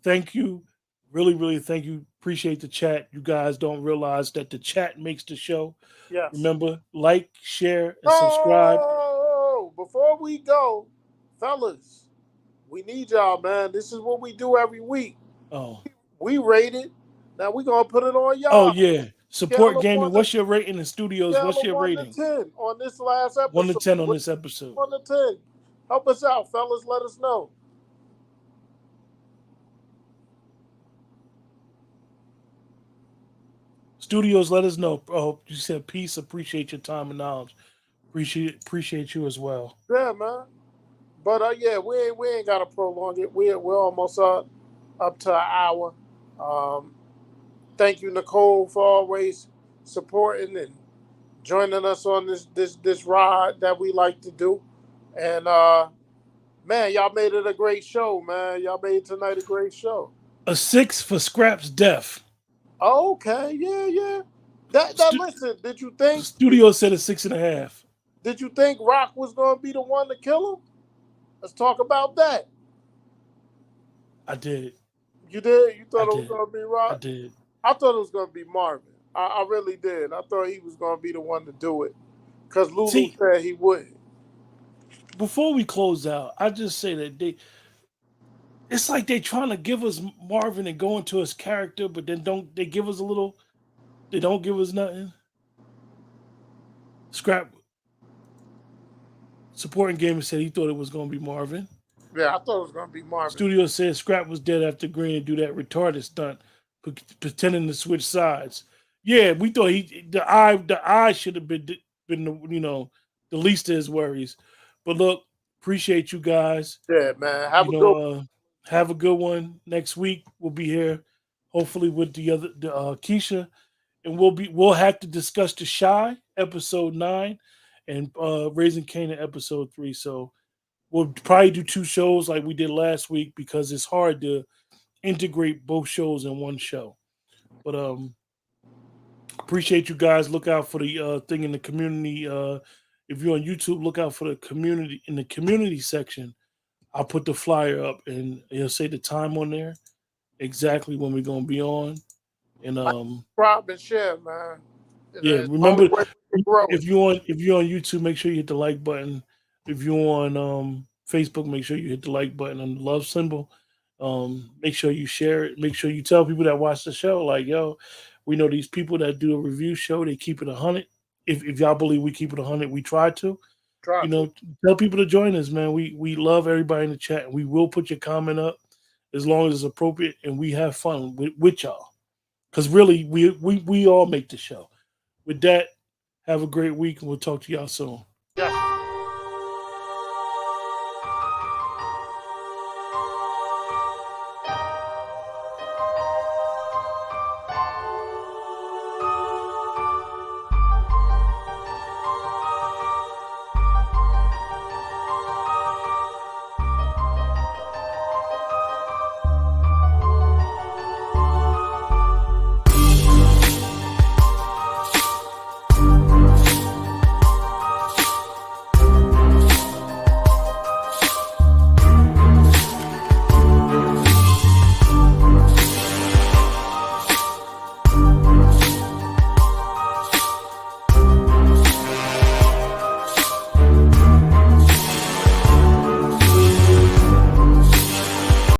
Thank you, really, really thank you. Appreciate the chat. You guys don't realize that the chat makes the show. yes. Remember, like, share, and subscribe. Oh, before we go, fellas, we need y'all, man. This is what we do every week. Oh, We rate it. Now we gonna put it on oh y'all. yeah. Scale Support of one gaming. to What's your rating in studios? scale What's of your one to rating? 10 on this last 1 to episode. 10 on What this episode. 1 to 10? Help us out, fellas. Let us know. Studios, let us know. Oh, you said peace. Appreciate your time and knowledge. Appreciate you as well. Yeah, man. But yeah, we ain't gotta prolong it. We're almost up to an hour. Um, Thank you, Nicole, for always supporting and joining us on this ride that we like to do. And man, y'all made it a great show, man. Y'all made tonight a great show. A 6 for Scrap's death. Oh, okay, yeah, yeah. That Stu- listen, did you think Studio said a 6.5. did you think Rock was gonna be the one to kill him? Let's talk about that. I did. You did? You I thought it was did. gonna be I Rock? did. I thought it was gonna be Marvin. I really did. I thought he was gonna be the one to do it. Cause Lulu See, said he would. before we close out, I just say that it's like they trying to give us Marvin and go into his character, but then don't they give us a little, they don't give us nothing. Scrap supporting gamer said he thought it was gonna be Marvin. Yeah, I thought it was gonna be Marvin. Studio said Scrap was dead after agreeing to do that retarded stunt, pretending to switch sides. Yeah, we thought the eye should have been the least of his worries. But look, appreciate you guys. Yeah, man. Have You a good one. know, have a good one. Next week we'll be here, hopefully with the Keisha, and we'll have to discuss the Shy episode 9 and Raising Kanan episode 3. So we'll probably do two shows like we did last week because it's hard to integrate both shows in one show. But appreciate you guys. Look out for the thing in the community. If you're on YouTube, look out for the community in the community section. I'll put the flyer up and it'll say the time on there, exactly when we're gonna be on. And Like, subscribe and share, man. yeah, It's the only remember way we can grow it. if you're on YouTube, make sure you hit the like button. If you're on Facebook, make sure you hit the like button and the love symbol. Make sure you share it. Make sure you tell people that watch the show, like, yo, we know these people that do a review show, they keep it 100. If y'all believe we keep it 100, we try to. Try to. Tell people to join us, man. We love everybody in the chat. We will put your comment up as long as it's appropriate, and we have fun with y'all. Because really, we all make the show. With that, have a great week, and we'll talk to y'all soon. Yeah.